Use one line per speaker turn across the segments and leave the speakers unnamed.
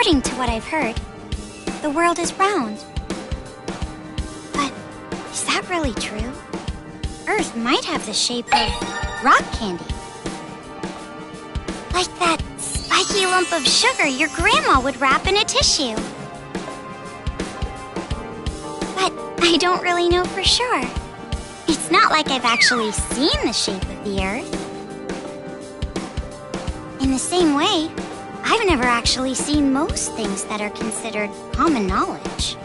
According to what I've heard, the world is round. But is that really true? Earth might have the shape of rock candy. Like that spiky lump of sugar your grandma would wrap in a tissue. But I don't really know for sure. It's not like I've actually seen the shape of the Earth. In the same way, I've never actually seen most things that are considered common knowledge.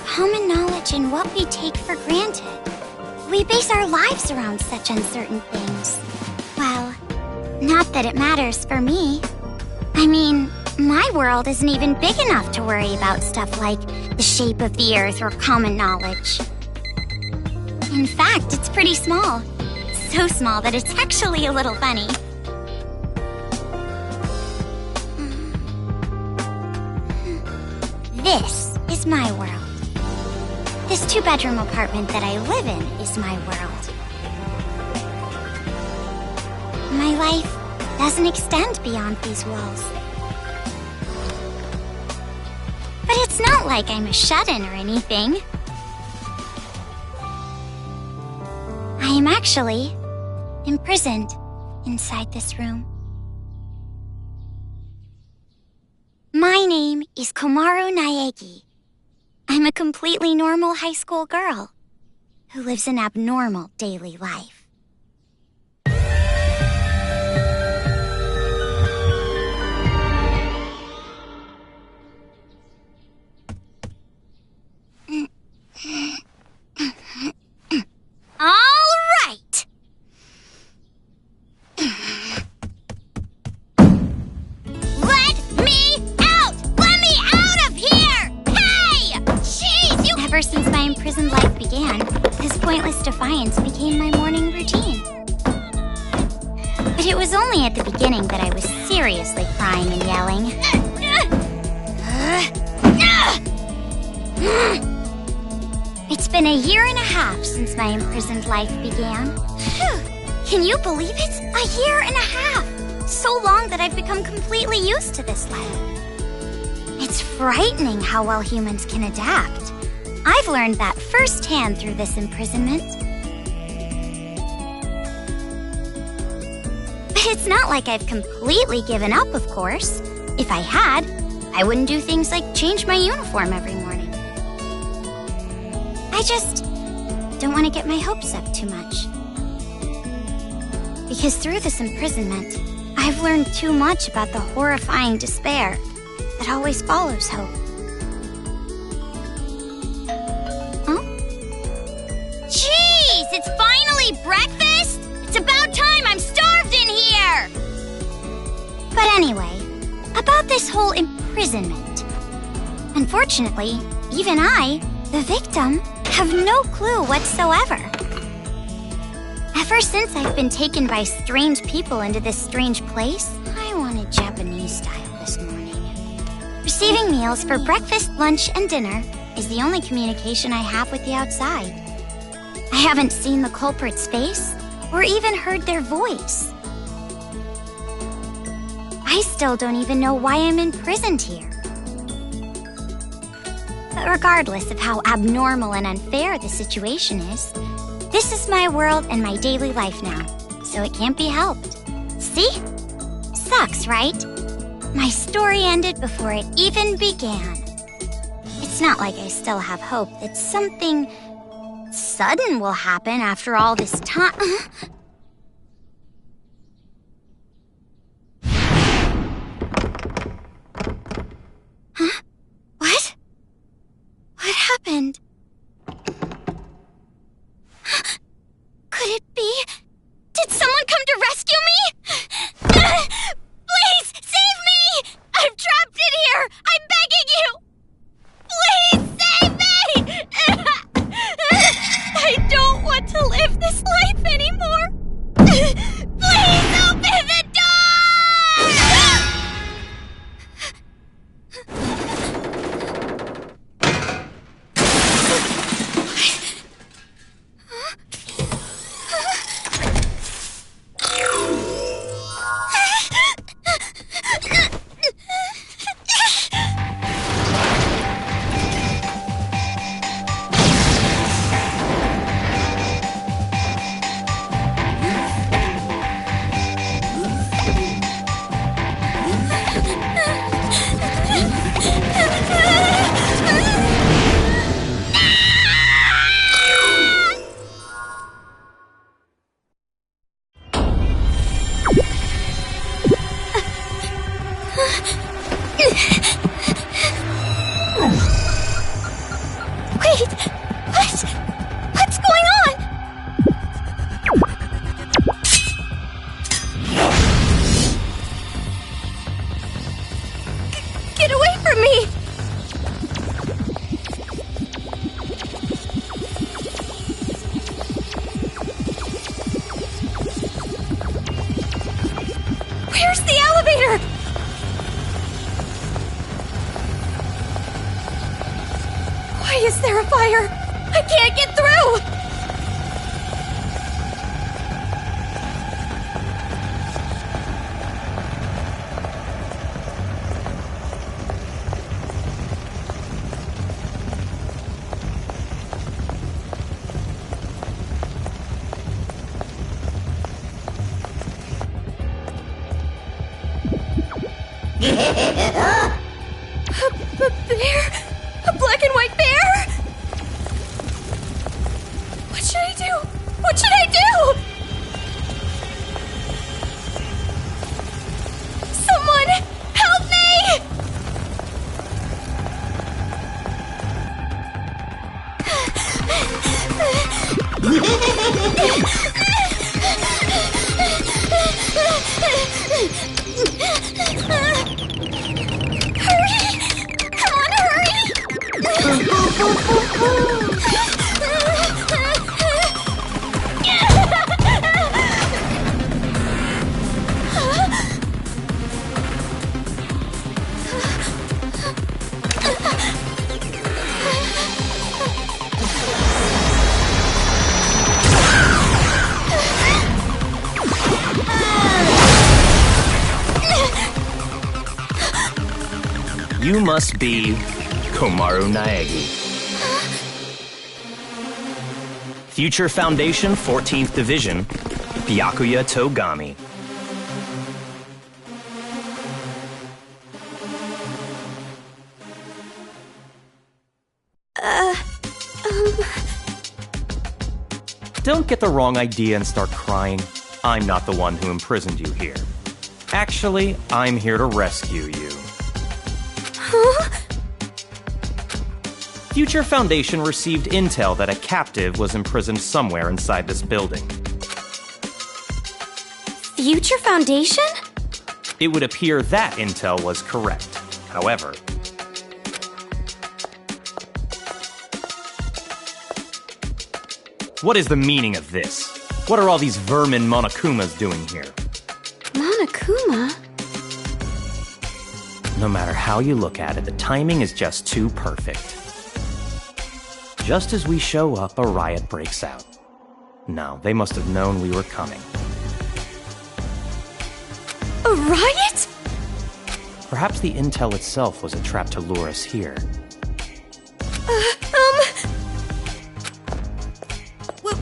Common knowledge in what we take for granted. We base our lives around such uncertain things. Well, not that it matters for me. I mean, my world isn't even big enough to worry about stuff like the shape of the Earth or common knowledge. In fact, it's pretty small. So small that it's actually a little funny. This is my world. This 2-bedroom apartment that I live in is my world. My life doesn't extend beyond these walls. But it's not like I'm a shut-in or anything. I am actually imprisoned inside this room. My name is Komaru Naegi. I'm a completely normal high school girl who lives an abnormal daily life. All right! Let me out! Let me out of here! Hey! Jeez, you... Ever since my imprisoned life began, this pointless defiance became my morning routine. But it was only at the beginning that I was seriously crying and yelling. It's been 1.5 years since my imprisoned life began. Can you believe it? 1.5 years! So long that I've become completely used to this life. It's frightening how well humans can adapt. I've learned that firsthand through this imprisonment. But it's not like I've completely given up, of course. If I had, I wouldn't do things like change my uniform every morning. I just don't want to get my hopes up too much. Because through this imprisonment, I've learned too much about the horrifying despair that always follows hope. Huh? Jeez, it's finally breakfast? It's about time, I'm starved in here! But anyway, about this whole imprisonment. Unfortunately, even I, the victim, have no clue whatsoever. Ever since I've been taken by strange people into this strange place, I wanted Japanese style this morning. Receiving meals for breakfast, lunch, and dinner is the only communication I have with the outside. I haven't seen the culprit's face or even heard their voice. I still don't even know why I'm imprisoned here. But regardless of how abnormal and unfair the situation is, this is my world and my daily life now, so it can't be helped. See? Sucks, right? My story ended before it even began. It's not like I still have hope that something sudden will happen after all this time. Huh? What? What happened? Could it be? Did someone come to rescue me? Please, save me! I'm trapped in here! I'm begging you! Please, save me! I don't want to live this life anymore! Wait! What's going on? Get away from me! Where's the elevator? Why is there a fire? I can't get through! A bear? A black and white bear? What should I do? What should I do? Someone help me!
You must be Komaru Naegi. Future Foundation 14th Division, Byakuya Togami. Don't get the wrong idea and start crying. I'm not the one who imprisoned you here. Actually, I'm here to rescue you.
Huh?
Future Foundation received intel that a captive was imprisoned somewhere inside this building.
Future Foundation?
It would appear that intel was correct. However, what is the meaning of this? What are all these vermin Monokumas doing here?
Monokuma?
No matter how you look at it, the timing is just too perfect. Just as we show up, a riot breaks out. No, they must have known we were coming.
A riot?
Perhaps the intel itself was a trap to lure us here.
What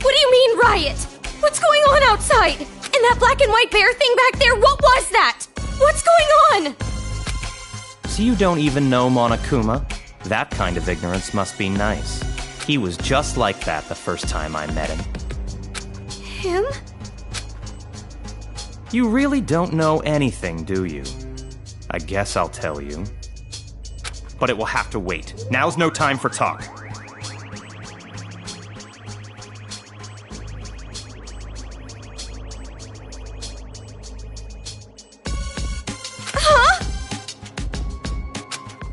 do you mean, riot? What's going on outside? And that black and white bear thing back there, what was that? What's going on?
So you don't even know Monokuma? That kind of ignorance must be nice. He was just like that the first time I met him.
Him?
You really don't know anything, do you? I guess I'll tell you. But it will have to wait. Now's no time for talk.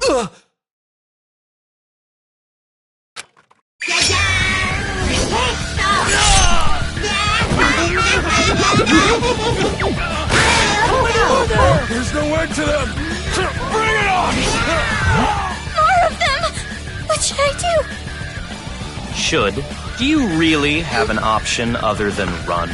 Huh?
There's no end to them! Bring it on!
More of them! What should I do?
Should? Do you really have an option other than run?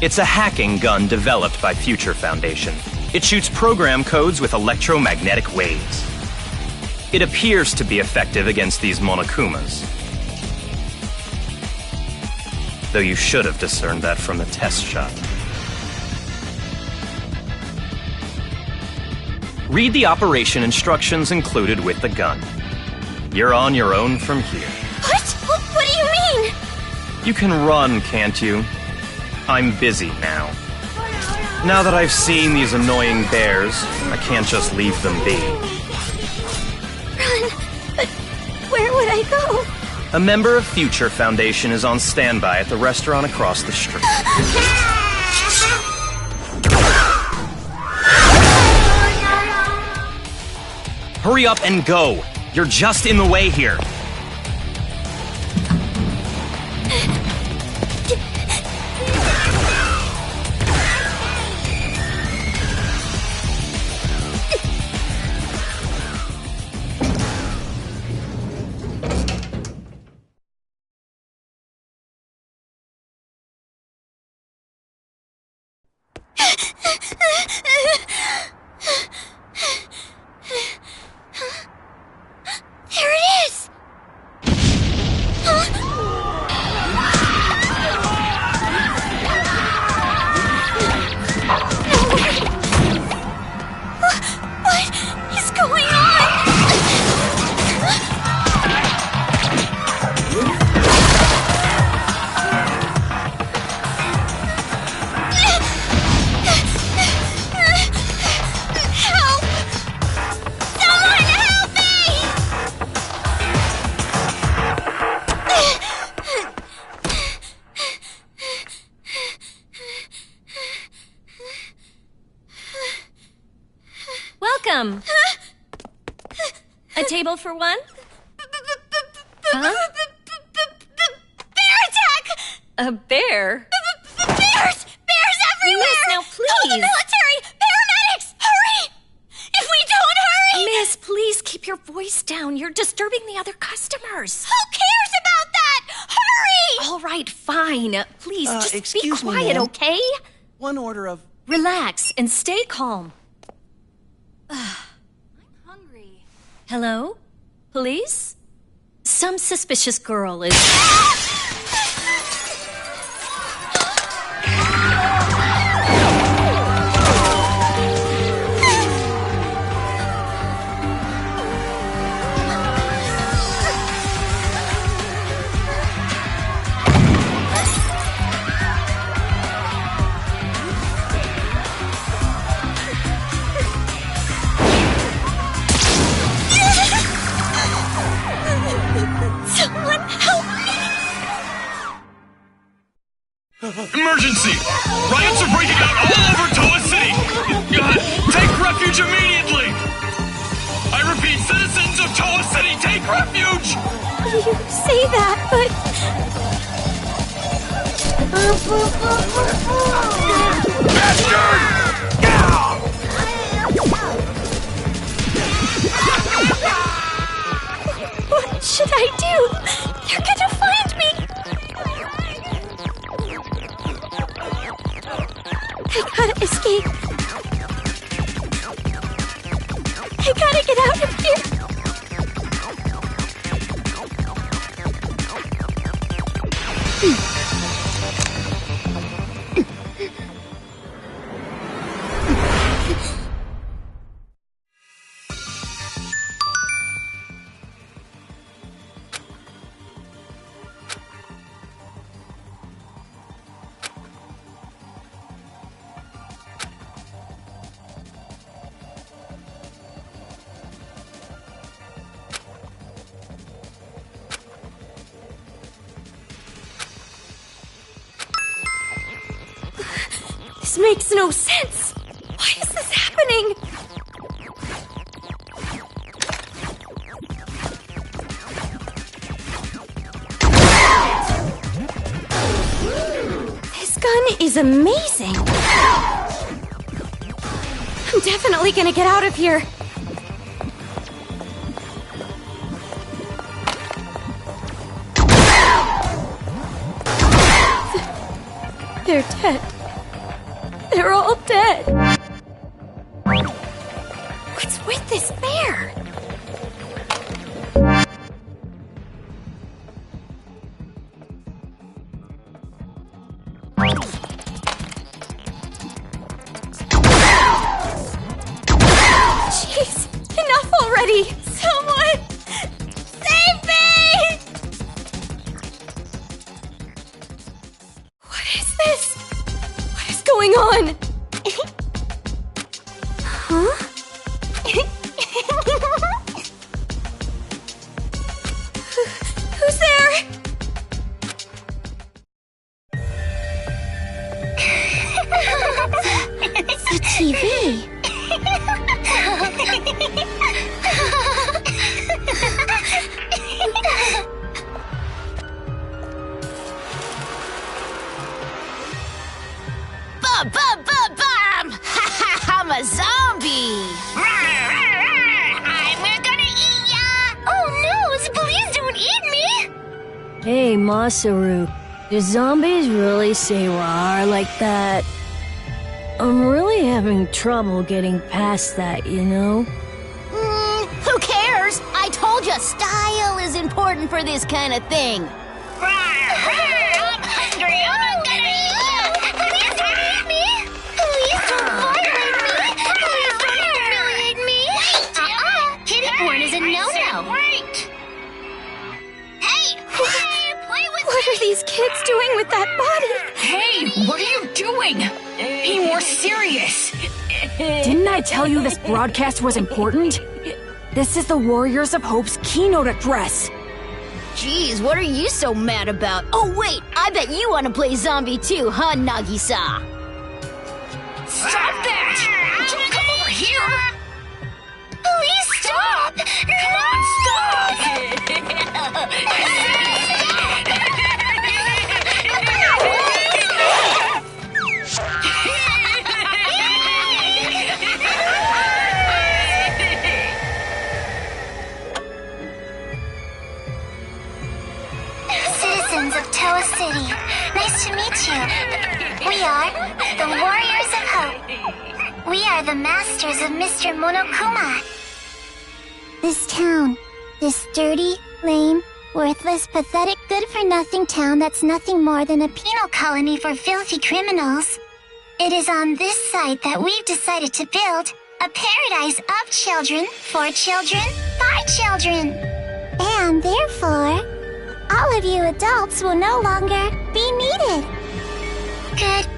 It's a hacking gun developed by Future Foundation. It shoots program codes with electromagnetic waves. It appears to be effective against these Monokumas. Though you should have discerned that from the test shot. Read the operation instructions included with the gun. You're on your own from here.
What? What do you mean?
You can run, can't you? I'm busy now. Now that I've seen these annoying bears, I can't just leave them be.
Run! But where would I go?
A member of Future Foundation is on standby at the restaurant across the street. Hurry up and go! You're just in the way here.
There it is! What is going on? Help! Someone help me!
Welcome. A table for one? Huh?
Bear attack!
A bear?
Bears! Bears everywhere!
Miss, now
Call the
please.
military! Paramedics! Hurry! If we don't hurry!
Miss, please keep your voice down. You're disturbing the other customers.
Who cares about that? Hurry!
All right, fine. Please, just be
excuse me,
quiet,
ma'am.
okay?
One order of...
Relax and stay calm. I'm hungry. Hello? Police? Some suspicious girl is...
Someone help me!
Emergency! Riots are breaking out all over Toa City! Take refuge immediately! I repeat, citizens of Toa City, take refuge!
You say that, but... What should I do? They're gonna find me! I gotta escape. I gotta get out of here. This makes no sense. Why is this happening? This gun is amazing. I'm definitely gonna get out of here. They're dead. They're all dead. What's with this bear? Jeez, enough already! Someone save me! What is this? What is going on? Huh?
Who's there?
It's the TV.
Bum! I'm a zombie!
I'm gonna eat ya! Oh no, please don't eat me!
Hey, Masaru, do zombies really say rawr like that? I'm really having trouble getting past that, you know?
Who cares? I told you, style is important for this kind of thing.
I'm hungry. I'm gonna eat you! Please don't eat me! Please don't violate me! Please don't humiliate me! Kitty porn is a no-no. Wait! Hey! Play with
What are these kids doing with that body?
Hey, what are you doing? Be more serious.
Didn't I tell you this broadcast was important? This is the Warriors of Hope's keynote address.
Jeez, what are you so mad about? Oh wait, I bet you want to play zombie too, huh, Nagisa?
Stop that! Don't come over here!
Please stop!
Come on,
Citizens of Toa City, nice to meet you. We are the Warriors of Hope. We are the masters of Mr. Monokuma. This town, this dirty, lame, worthless, pathetic, good-for-nothing town that's nothing more than a penal colony for filthy criminals. It is on this site that we've decided to build a paradise of children, for children, by children. And therefore, all of you adults will no longer be needed. Goodbye!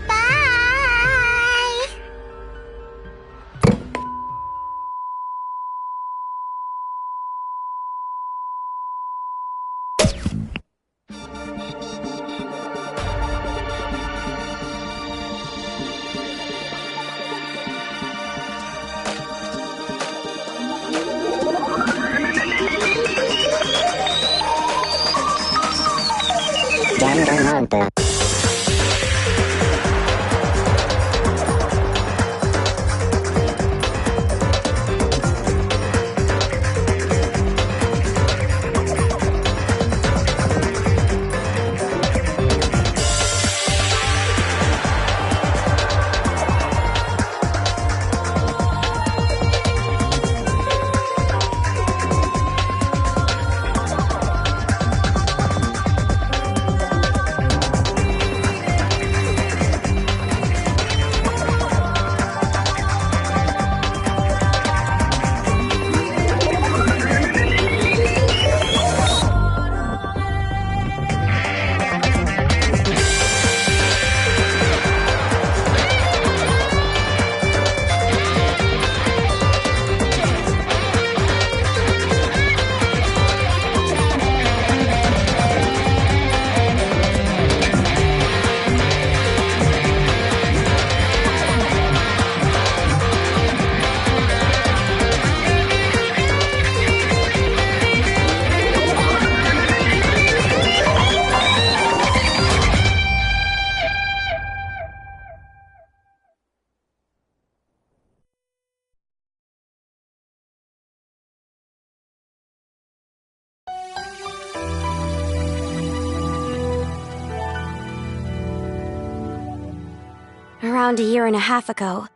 Around a year and a half ago,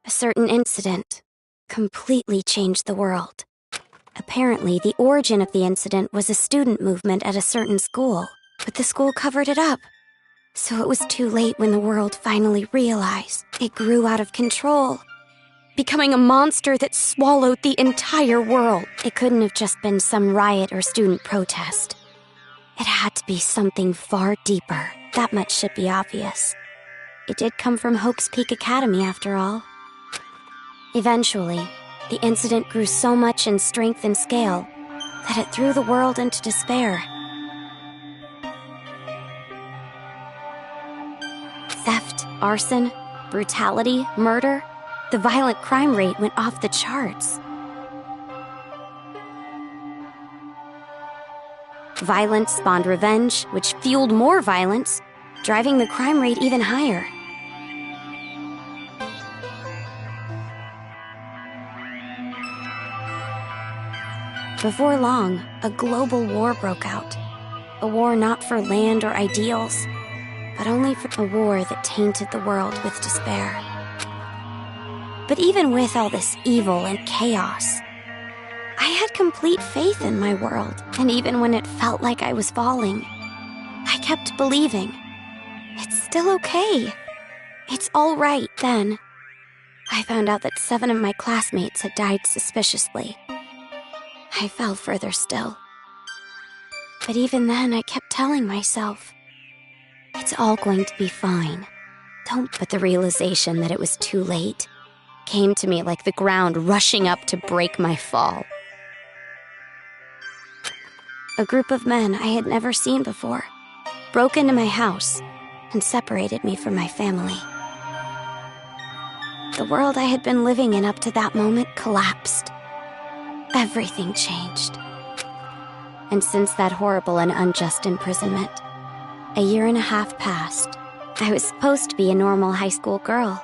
a certain incident completely changed the world. Apparently, the origin of the incident was a student movement at a certain school, but the school covered it up. So it was too late when the world finally realized it grew out of control, becoming a monster that swallowed the entire world. It couldn't have just been some riot or student protest. It had to be something far deeper. That much should be obvious. It did come from Hope's Peak Academy, after all. Eventually, the incident grew so much in strength and scale that it threw the world into despair. Theft, arson, brutality, murder, the violent crime rate went off the charts. Violence spawned revenge, which fueled more violence, driving the crime rate even higher. Before long, a global war broke out. A war not for land or ideals, but only for a war that tainted the world with despair. But even with all this evil and chaos, I had complete faith in my world, and even when it felt like I was falling, I kept believing. It's still okay. It's all right. Then, I found out that 7 of my classmates had died suspiciously. I fell further still. But even then, I kept telling myself, it's all going to be fine. But the realization that it was too late came to me like the ground rushing up to break my fall. A group of men I had never seen before broke into my house and separated me from my family. The world I had been living in up to that moment collapsed. Everything changed. And since that horrible and unjust imprisonment, a 1.5 years passed. I was supposed to be a normal high school girl,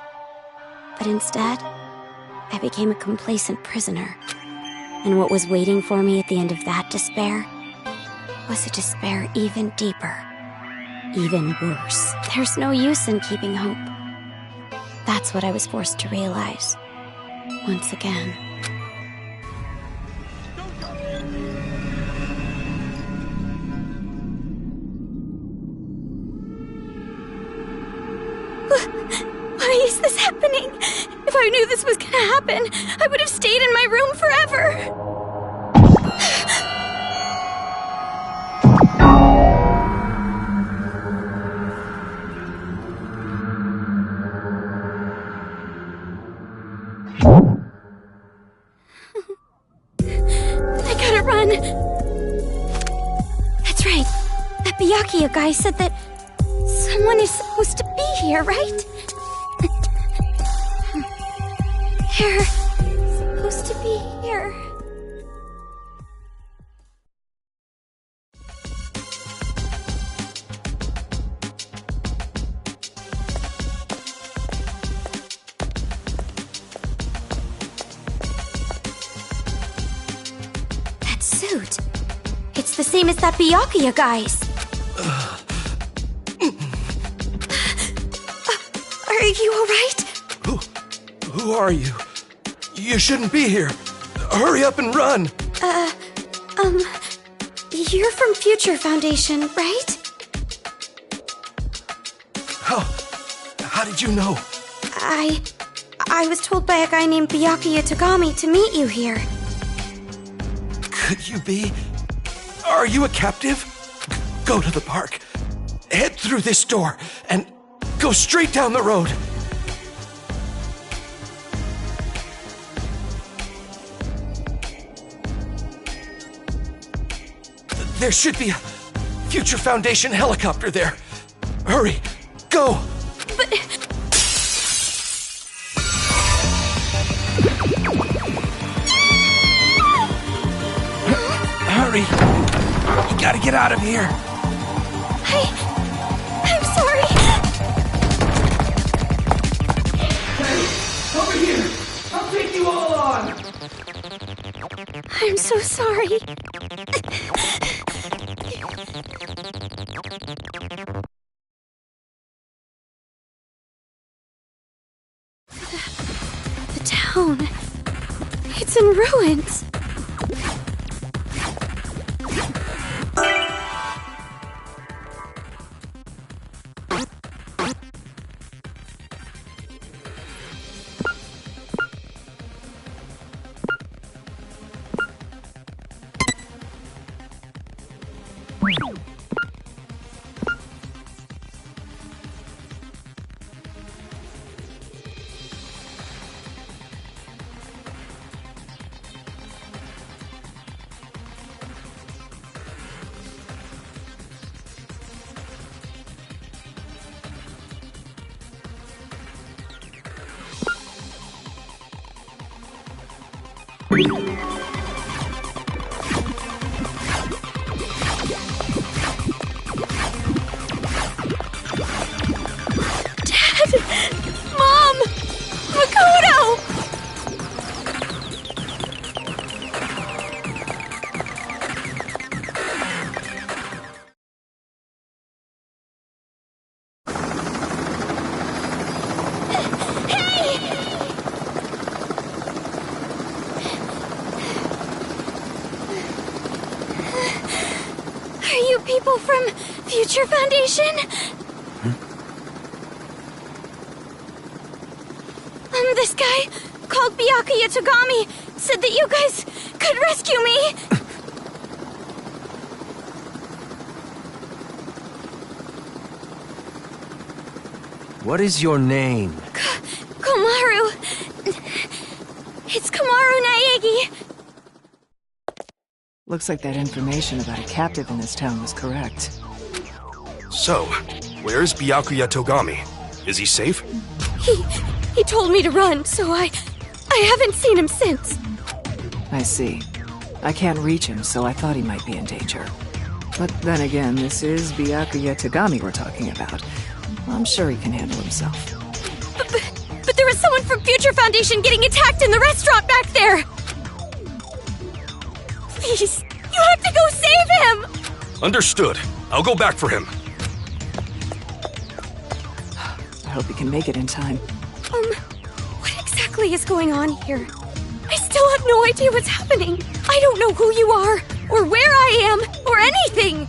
but instead, I became a complacent prisoner. And what was waiting for me at the end of that despair was a despair even deeper, even worse. There's no use in keeping hope. That's what I was forced to realize, once again.
Why is this happening? If I knew this was gonna happen, I would have stayed in my room forever. I gotta run. That's right. That Byakuya guy said that someone is supposed to be here, right? They're supposed to be here. That suit. It's the same as that Byakuya guy's. Are you alright?
Who are you? You shouldn't be here. Hurry up and run.
You're from Future Foundation, right?
How did you know?
I was told by a guy named Byakuya Tagami to meet you here.
Could you be? Are you a captive? Go to the park. Head through this door and go straight down the road. There should be a Future Foundation helicopter there. Hurry, go!
But...
Hurry! You gotta get out of here!
I'm sorry!
Hey, over here! I'll take you all on!
I'm so sorry. The town. It's in ruins.
Mom! Makoto!
Are you people from Future Foundation? This guy called Byakuya Togami said that you guys could rescue me.
What is your name?
Komaru. It's Komaru Naegi.
Looks like that information about a captive in this town was correct.
So, where's Byakuya Togami? Is he safe?
He told me to run, so I haven't seen him since.
I see. I can't reach him, so I thought he might be in danger. But then again, this is Byakuya Togami we're talking about. I'm sure he can handle himself.
But there was someone from Future Foundation getting attacked in the restaurant back there! Please, you have to go save him!
Understood. I'll go back for him.
I hope he can make it in time.
What exactly is going on here? I still have no idea what's happening. I don't know who you are, or where I am, or anything.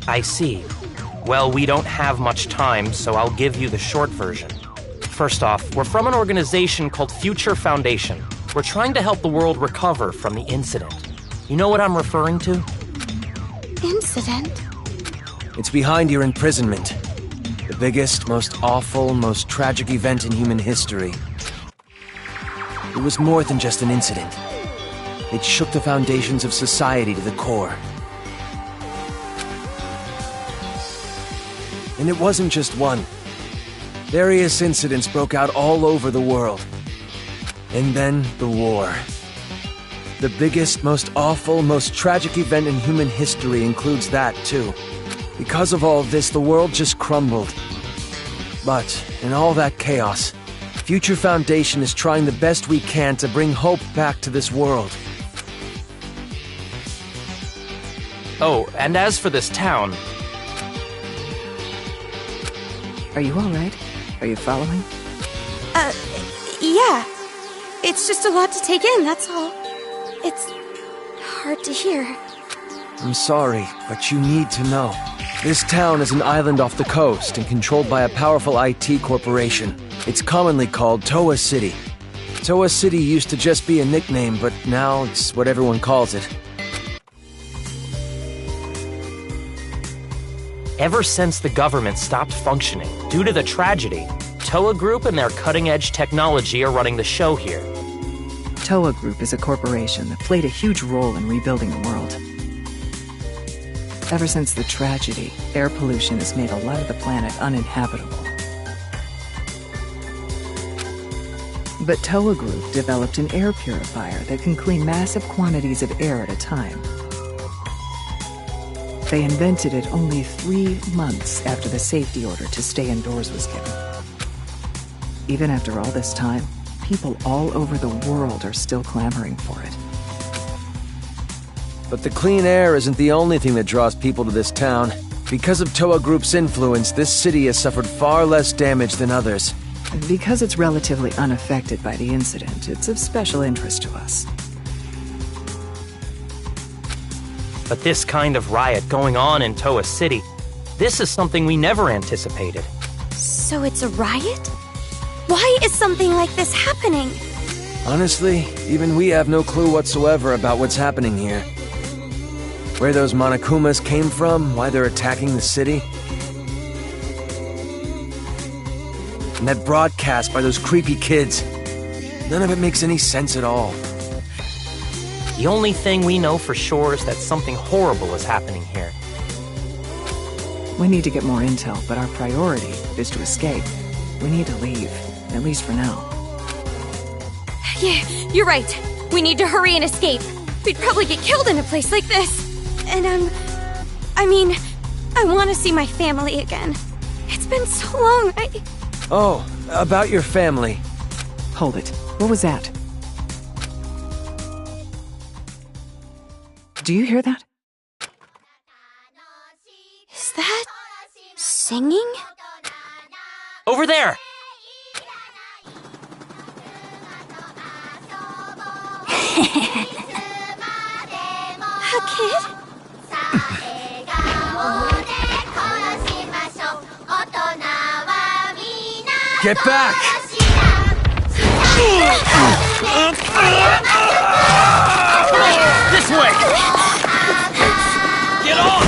I see. Well, we don't have much time, so I'll give you the short version. First off, we're from an organization called Future Foundation. We're trying to help the world recover from the incident. You know what I'm referring to?
Incident?
It's behind your imprisonment. The biggest, most awful, most tragic event in human history. It was more than just an incident. It shook the foundations of society to the core. And it wasn't just one. Various incidents broke out all over the world. And then the war. The biggest, most awful, most tragic event in human history includes that, too. Because of all of this, the world just crumbled. But, in all that chaos, Future Foundation is trying the best we can to bring hope back to this world.
Oh, and as for this town...
Are you alright? Are you following?
Yeah. It's just a lot to take in, that's all. It's hard to hear.
I'm sorry, but you need to know. This town is an island off the coast and controlled by a powerful IT corporation. It's commonly called Toa City. Toa City used to just be a nickname, but now it's what everyone calls it.
Ever since the government stopped functioning due to the tragedy, Toa Group and their cutting-edge technology are running the show here.
Toa Group is a corporation that played a huge role in rebuilding the world. Ever since the tragedy, air pollution has made a lot of the planet uninhabitable. But Toa Group developed an air purifier that can clean massive quantities of air at a time. They invented it only 3 months after the safety order to stay indoors was given. Even after all this time, people all over the world are still clamoring for it.
But the clean air isn't the only thing that draws people to this town. Because of Toa Group's influence, this city has suffered far less damage than others.
Because it's relatively unaffected by the incident, it's of special interest to us.
But this kind of riot going on in Toa City, this is something we never anticipated.
So it's a riot? Why is something like this happening?
Honestly, even we have no clue whatsoever about what's happening here. Where those Monokumas came from, why they're attacking the city. And that broadcast by those creepy kids. None of it makes any sense at all.
The only thing we know for sure is that something horrible is happening here.
We need to get more intel, but our priority is to escape. We need to leave, at least for now.
Yeah, you're right. We need to hurry and escape. We'd probably get killed in a place like this. And I want to see my family again. It's been so long.
Oh, about your family.
Hold it. What was that? Do you hear that?
Is that singing?
Over there!
A kid?
Get back!
This way! Get on!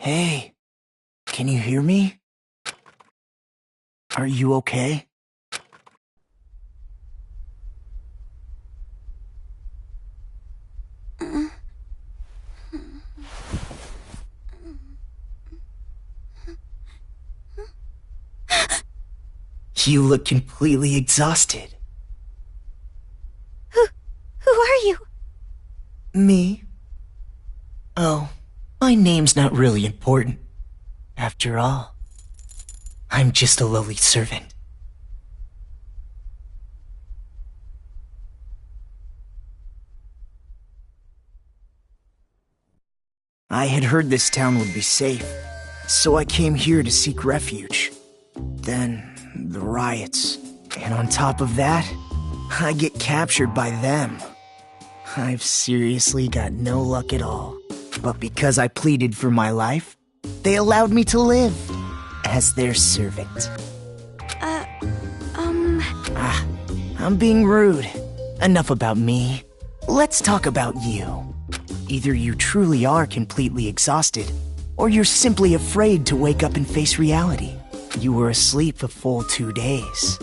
Hey, can you hear me? Are you okay? You look completely exhausted.
Who are you?
Me? Oh, my name's not really important. After all, I'm just a lowly servant. I had heard this town would be safe, so I came here to seek refuge. Then, the riots. And on top of that, I get captured by them. I've seriously got no luck at all. But because I pleaded for my life, they allowed me to live as their servant. I'm being rude. Enough about me. Let's talk about you. Either you truly are completely exhausted, or you're simply afraid to wake up and face reality. You were asleep a full 2 days.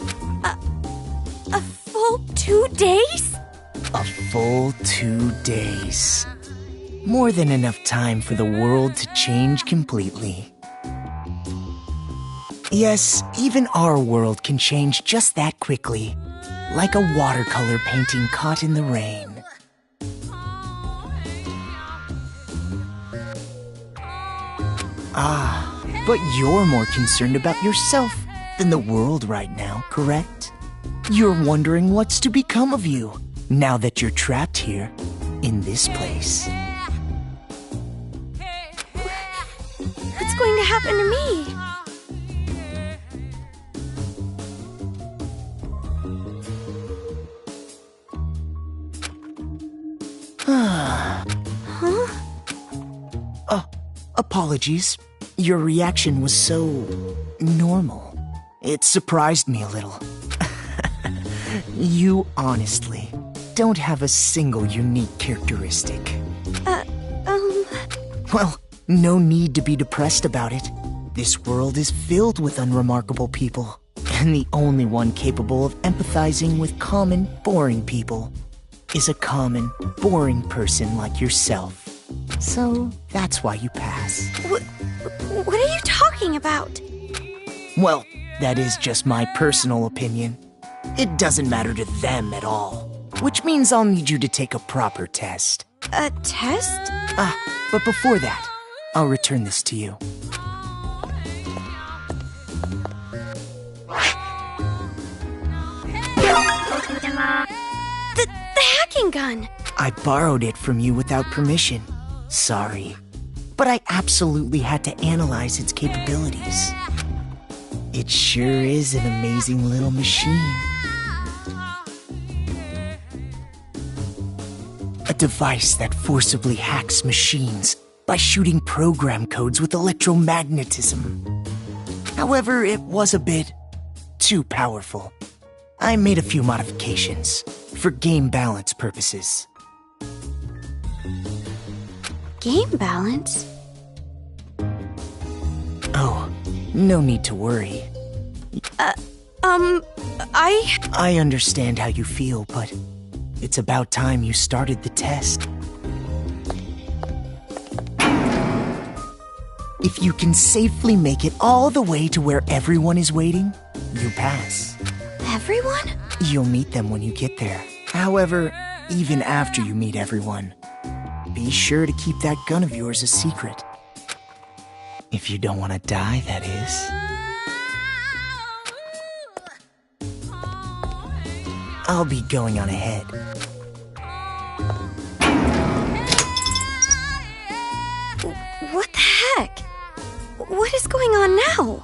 A full 2 days?
A full 2 days. More than enough time for the world to change completely. Yes, even our world can change just that quickly. Like a watercolor painting caught in the rain. But you're more concerned about yourself than the world right now, correct? You're wondering what's to become of you now that you're trapped here in this place.
What's going to happen to me?
Apologies. Your reaction was so normal. It surprised me a little. You honestly don't have a single unique characteristic. Well, no need to be depressed about it. This world is filled with unremarkable people, and the only one capable of empathizing with common, boring people is a common, boring person like yourself. So that's why you pass.
What are you talking about?
Well, that is just my personal opinion. It doesn't matter to them at all. Which means I'll need you to take a proper test.
A test?
But before that, I'll return this to you.
The hacking gun!
I borrowed it from you without permission. Sorry. But I absolutely had to analyze its capabilities. It sure is an amazing little machine. A device that forcibly hacks machines by shooting program codes with electromagnetism. However, it was a bit too powerful. I made a few modifications for game balance purposes.
Game balance?
Oh, no need to worry. I understand how you feel, but it's about time you started the test. If you can safely make it all the way to where everyone is waiting, you pass.
Everyone?
You'll meet them when you get there. However, even after you meet everyone, be sure to keep that gun of yours a secret. If you don't want to die, that is. I'll be going on ahead.
What the heck? What is going on now?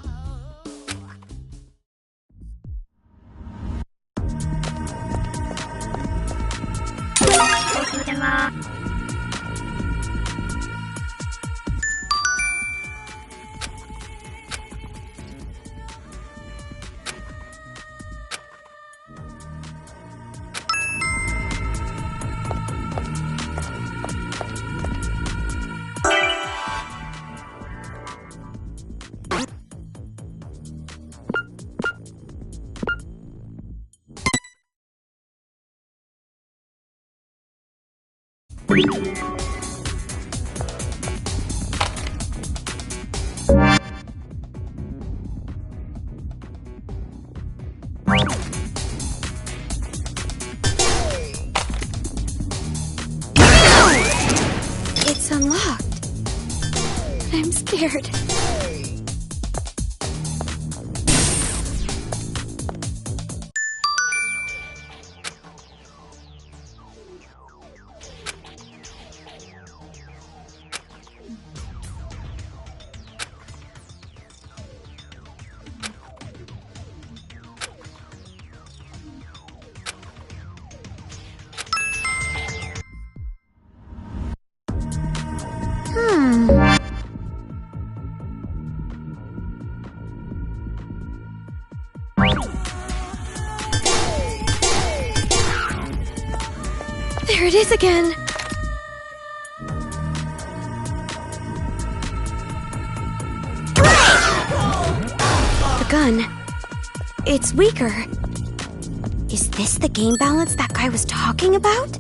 It's unlocked. I'm scared. There it is again! The gun. It's weaker. Is this the game balance that guy was talking about?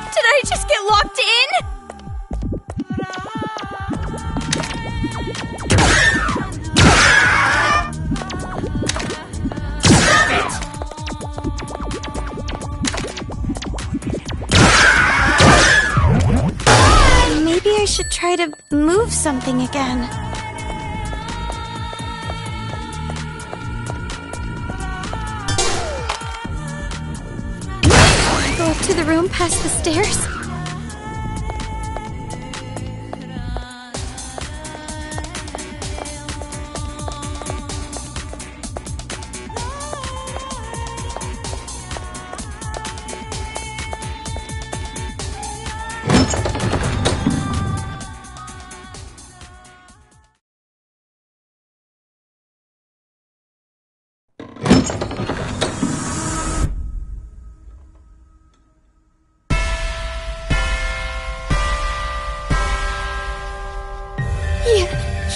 Did I just get locked in?
try to move something again. Go up to the room past the stairs.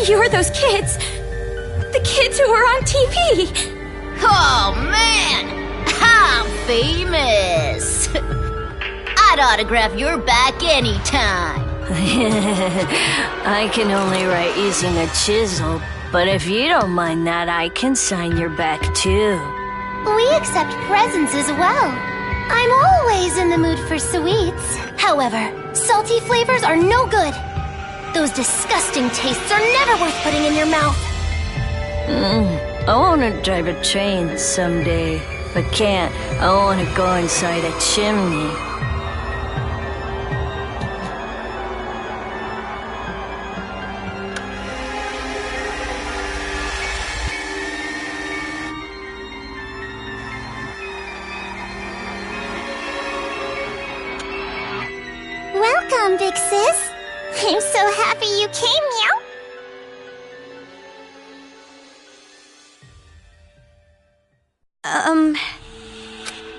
You're those kids! The kids who were on TV!
Oh, man! I'm famous! I'd autograph your back anytime.
I can only write using a chisel, but if you don't mind that, I can sign your back too.
We accept presents as well. I'm always in the mood for sweets. However, salty flavors are no good. Those disgusting tastes are never worth putting in your mouth.
I want to drive a train someday, but can't. I want to go inside a chimney.
Welcome, big sis. I'm so happy you came, Meow.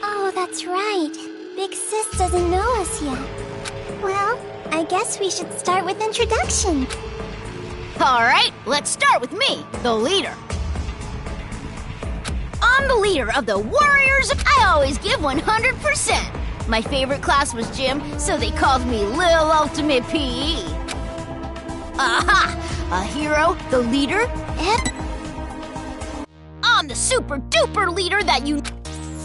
Oh, that's right. Big sis doesn't know us yet. Well, I guess we should start with introduction.
Alright, let's start with me, the leader. I'm the leader of the Warriors. I always give 100%. My favorite class was gym, so they called me Lil Ultimate PE. Aha! A hero, the leader. I'm the super duper leader that you...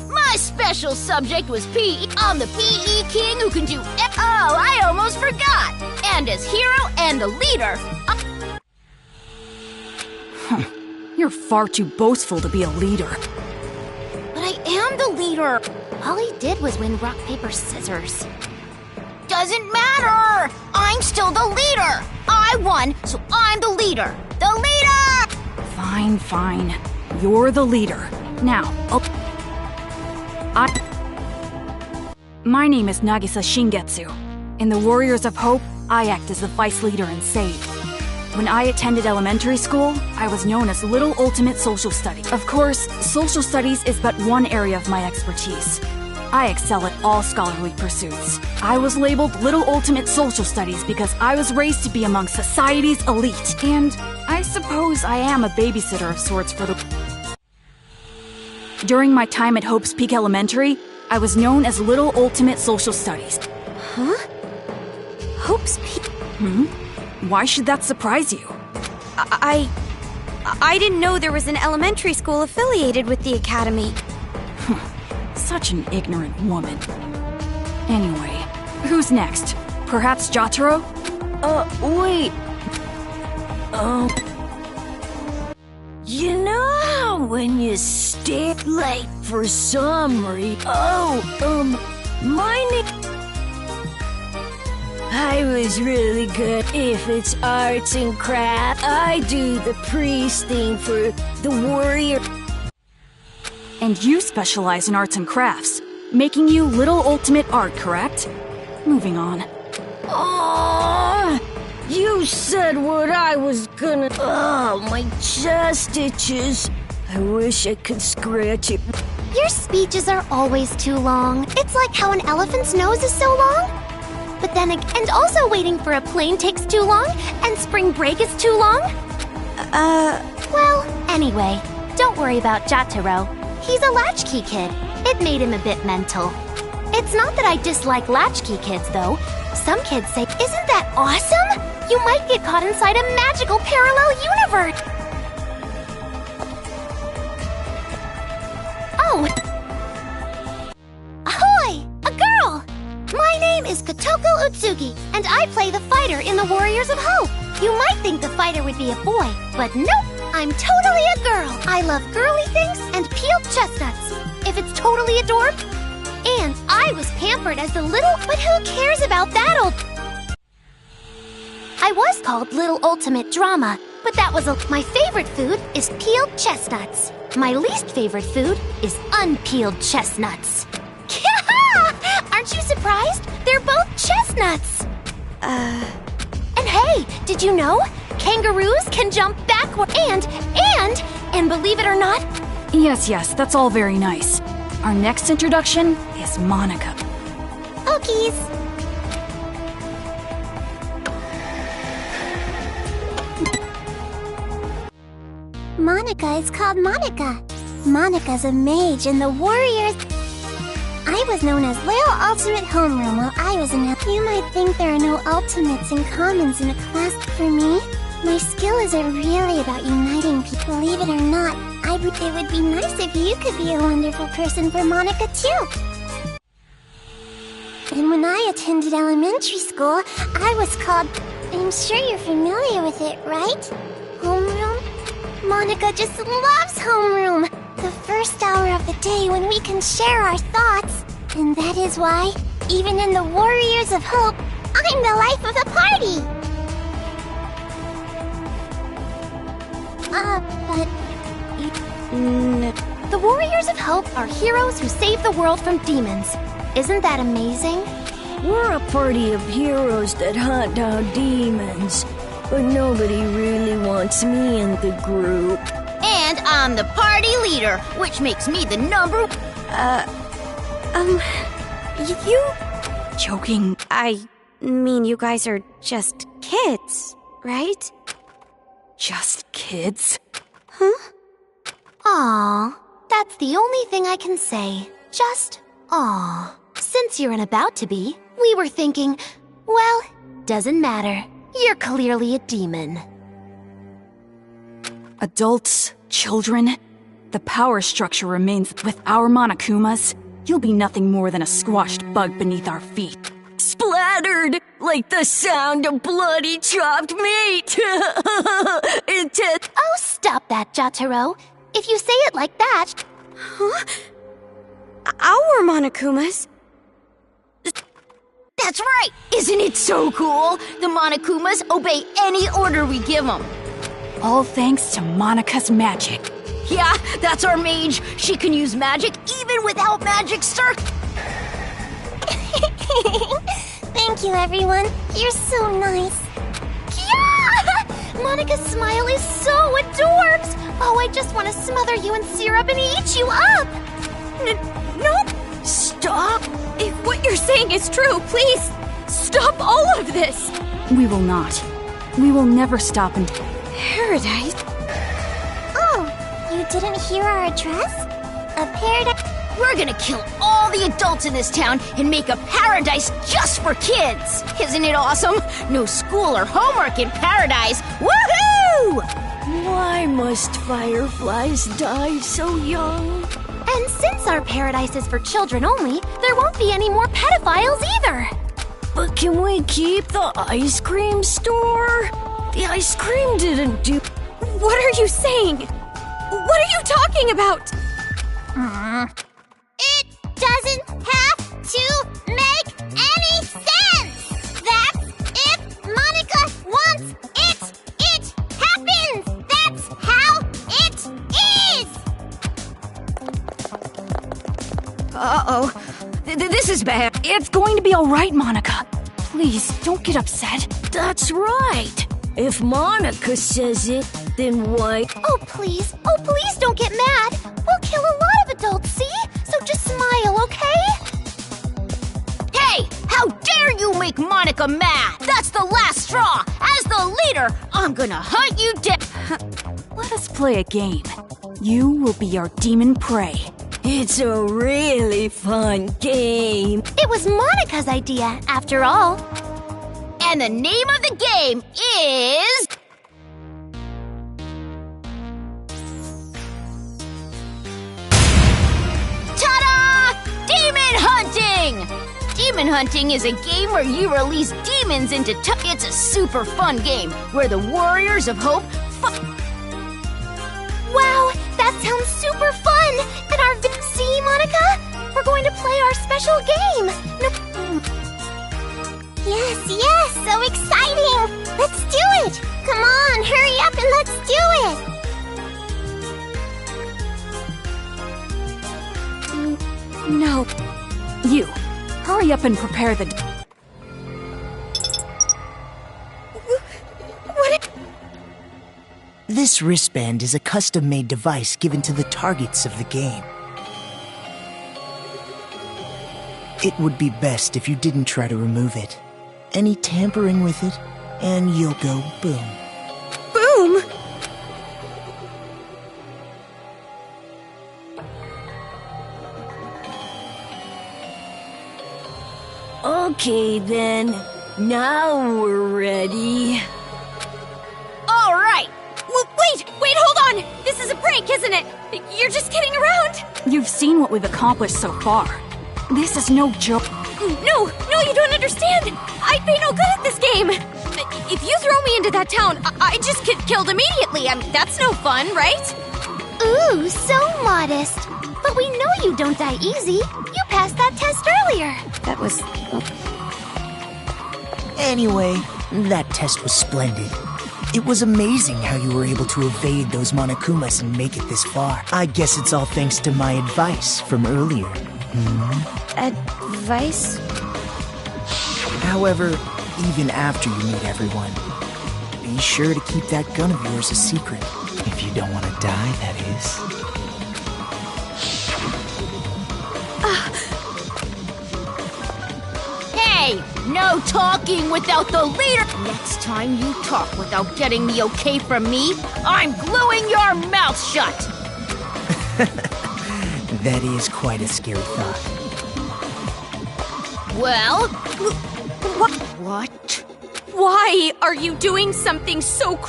My special subject was PE. I'm the PE king who can do... Oh, I almost forgot. And as hero and the leader...
You're far too boastful to be a leader.
But I am the leader. All he did was win rock, paper, scissors.
Doesn't matter! I'm still the leader! I won, so I'm the leader! The leader!
Fine, fine. You're the leader. Now, My name is Nagisa Shingetsu. In the Warriors of Hope, I act as the vice leader and save. When I attended elementary school, I was known as Little Ultimate Social Studies. Of course, social studies is but one area of my expertise. I excel at all scholarly pursuits. I was labeled Little Ultimate Social Studies because I was raised to be among society's elite. And I suppose I am a babysitter of sorts for the... During my time at Hope's Peak Elementary, I was known as Little Ultimate Social Studies.
Huh? Hope's Peak?
Why should that surprise you?
I didn't know there was an elementary school affiliated with the academy.
Such an ignorant woman. Anyway, who's next? Perhaps Jotaro?
Wait. You know how when you stare like for some reason... my name... I was really good. If it's arts and crafts, I do the priest thing for the warrior.
And you specialize in arts and crafts, making you Little Ultimate Art, correct? Moving on.
Oh, you said what I was gonna... Oh, my chest itches. I wish I could scratch it.
Your speeches are always too long. It's like how an elephant's nose is so long. But then again, and also waiting for a plane takes too long, and spring break is too long. Well, anyway, don't worry about Jotaro. He's a latchkey kid. It made him a bit mental. It's not that I dislike latchkey kids, though. Some kids say, isn't that awesome? You might get caught inside a magical parallel universe. Oh. Ahoy! A girl! My name is Kotoko Utsugi, and I play the fighter in the Warriors of Hope. You might think the fighter would be a boy, but nope, I'm totally a girl. I love girly things and peeled chestnuts. If it's totally adorable. And I was pampered as the little, but who cares about that old... I was called Little Ultimate Drama, but that was my favorite food is peeled chestnuts. My least favorite food is unpeeled chestnuts. Aren't you surprised? They're both chestnuts. And hey, did you know? Kangaroos can jump backward and believe it or not...
Yes, that's all very nice. Our next introduction is Monica.
Okies. Monica is called Monica. Monica's a mage in the Warriors. I was known as Little Ultimate Homeroom while I was in a... You might think there are no ultimates and commons in a class for me. My skill isn't really about uniting people. Believe it or not, it would be nice if you could be a wonderful person for Monica too. And when I attended elementary school, I was called... I'm sure you're familiar with it, right? Homeroom? Monica just loves homeroom. The first hour of the day when we can share our thoughts. And that is why, even in the Warriors of Hope, I'm the life of the party. But... The Warriors of Hope are heroes who save the world from demons. Isn't that amazing?
We're a party of heroes that hunt down demons. But nobody really wants me in the group.
And I'm the party leader, which makes me the number...
You...
Joking.
I mean, you guys are just kids, right?
Just kids?
Huh? Aw, that's the only thing I can say. Just aw. Since you're an about to be, we were thinking, well, doesn't matter. You're clearly a demon.
Adults, children, the power structure remains with our Monokumas. You'll be nothing more than a squashed bug beneath our feet.
Splattered like the sound of bloody chopped meat.
Oh, stop that, Jotaro. If you say it like that...
Huh? Our Monokumas?
That's right! Isn't it so cool? The Monokumas obey any order we give them.
All thanks to Monica's magic.
Yeah, that's our mage. She can use magic even without magic circle.
Thank you, everyone. You're so nice. Yeah! Monica's smile is so adorbs. Oh, I just want to smother you in syrup and eat you up.
Nope. Stop. If what you're saying is true, please stop all of this.
We will not. We will never stop until...
Paradise? Oh, you didn't hear our address? A paradise...
We're gonna kill all the adults in this town and make a paradise just for kids! Isn't it awesome? No school or homework in paradise! Woohoo!
Why must fireflies die so young?
And since our paradise is for children only, there won't be any more pedophiles either!
But can we keep the ice cream store? The ice cream didn't do...
What are you saying? What are you talking about?
It doesn't have to make any sense! That's if Monica wants it, it happens! That's how it is!
Uh-oh. This is bad.
It's going to be all right, Monica. Please, don't get upset.
That's right. If Monica says it, then why...
Oh, please don't get mad. We'll kill a lot of adults, see? So just smile, okay?
Hey, how dare you make Monica mad? That's the last straw. As the leader, I'm gonna hunt you down.
Let us play a game. You will be our demon prey.
It's a really fun game.
It was Monica's idea, after all.
And the name of the game is... Ta-da! Demon hunting! Demon Hunting is a game where you release demons into It's a super fun game where the Warriors of Hope
Wow, that sounds super fun! And see, Monica? We're going to play our special game!
Yes, yes, so exciting! Let's do it! Come on, hurry up and let's do it!
No. You. Hurry up and prepare the...
This wristband is a custom-made device given to the targets of the game. It would be best if you didn't try to remove it. Any tampering with it, and you'll go boom.
Boom!
Okay then, now we're ready.
All right!
Wait, hold on! This is a prank, isn't it? You're just kidding around?
You've seen what we've accomplished so far. This is no joke.
No, you don't understand! I'd be no good at this game! If you throw me into that town, I just get killed immediately. I mean, that's no fun, right?
Ooh, so modest. But we know you don't die easy. You passed that test earlier.
That was...
Anyway, that test was splendid. It was amazing how you were able to evade those Monokumas and make it this far. I guess it's all thanks to my advice from earlier.
Advice?
However, even after you meet everyone, be sure to keep that gun of yours a secret. If you don't want to die, that is.
Hey, no talking without the leader! Next time you talk without getting the okay from me, I'm gluing your mouth shut!
That is quite a scary thought.
Well... What?
Why are you doing something so...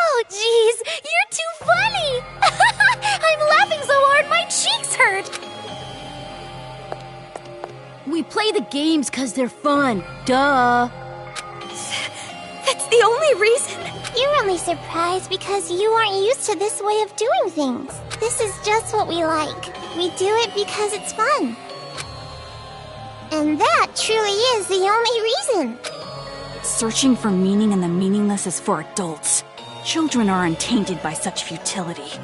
Oh, jeez, you're too funny! I'm laughing so hard my cheeks hurt!
We play the games because they're fun. Duh.
That's the only reason.
You're only surprised because you aren't used to this way of doing things. This is just what we like. We do it because it's fun. And that truly is the only reason.
Searching for meaning in the meaningless is for adults. Children are untainted by such futility.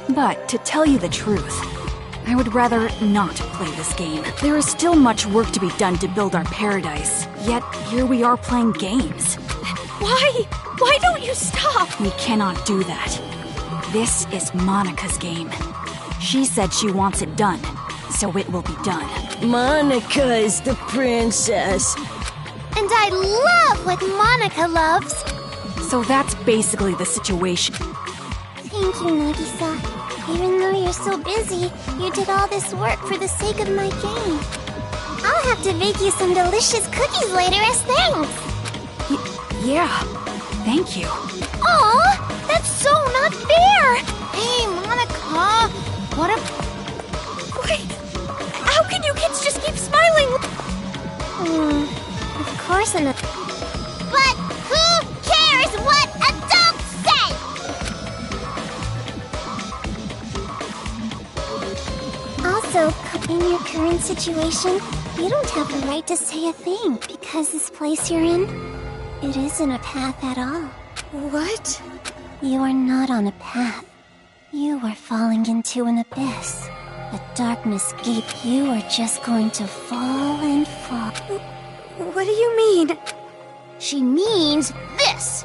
But, to tell you the truth, I would rather not play this game. There is still much work to be done to build our paradise. Yet, here we are playing games.
Why? Why don't you stop?
We cannot do that. This is Monica's game. She said she wants it done, so it will be done.
Monica is the princess.
And I love what Monica loves.
So that's basically the situation.
Thank you, Nagisa. Even though you're so busy, you did all this work for the sake of my game. I'll have to bake you some delicious cookies later as thanks.
Yeah, thank you.
Aw, that's so not fair!
Hey, Monica! What if...
Wait, how can you kids just keep smiling?
Of course I'm not. But who cares what adults say? Also, in your current situation, you don't have the right to say a thing because this place you're in, it isn't a path at all.
What?
You are not on a path. You are falling into an abyss. A darkness gape. You are just going to fall and fall.
What do you mean?
She means this!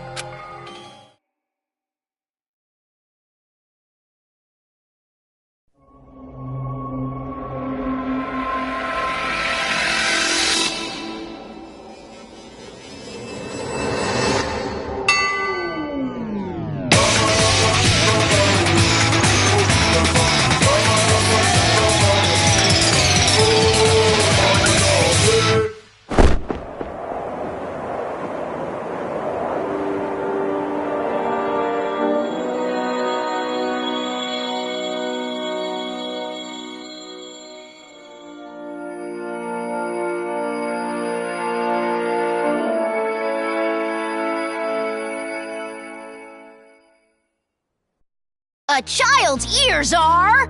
A child's ears are...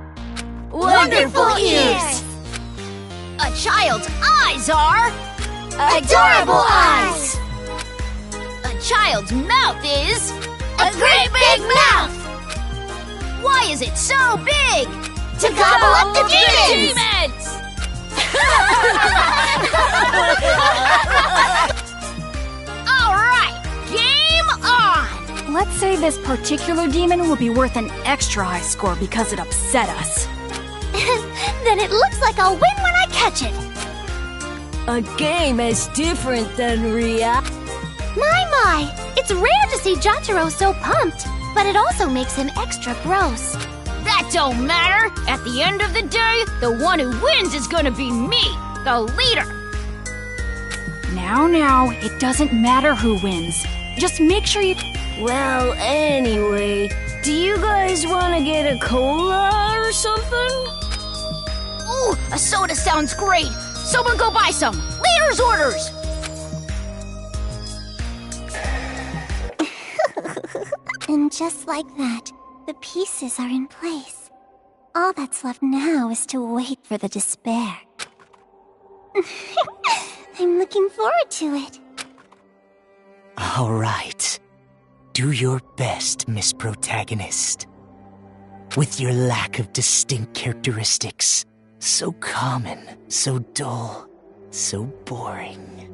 Wonderful ears!
A child's eyes are...
Adorable eyes!
A child's mouth is...
A great big mouth!
Why is it so big?
To gobble up the demons!
Alright, game on!
Let's say this particular demon will be worth an extra high score because it upset us.
Then it looks like I'll win when I catch it.
A game as different than
My! It's rare to see Jotaro so pumped, but it also makes him extra gross.
That don't matter! At the end of the day, the one who wins is gonna be me, the leader!
Now, it doesn't matter who wins. Just make sure you...
Well, anyway, do you guys want to get a cola or something?
Ooh, a soda sounds great! Someone go buy some! Leader's orders!
And just like that, the pieces are in place. All that's left now is to wait for the despair. I'm looking forward to it.
All right. Do your best, Miss Protagonist. With your lack of distinct characteristics, so common, so dull, so boring.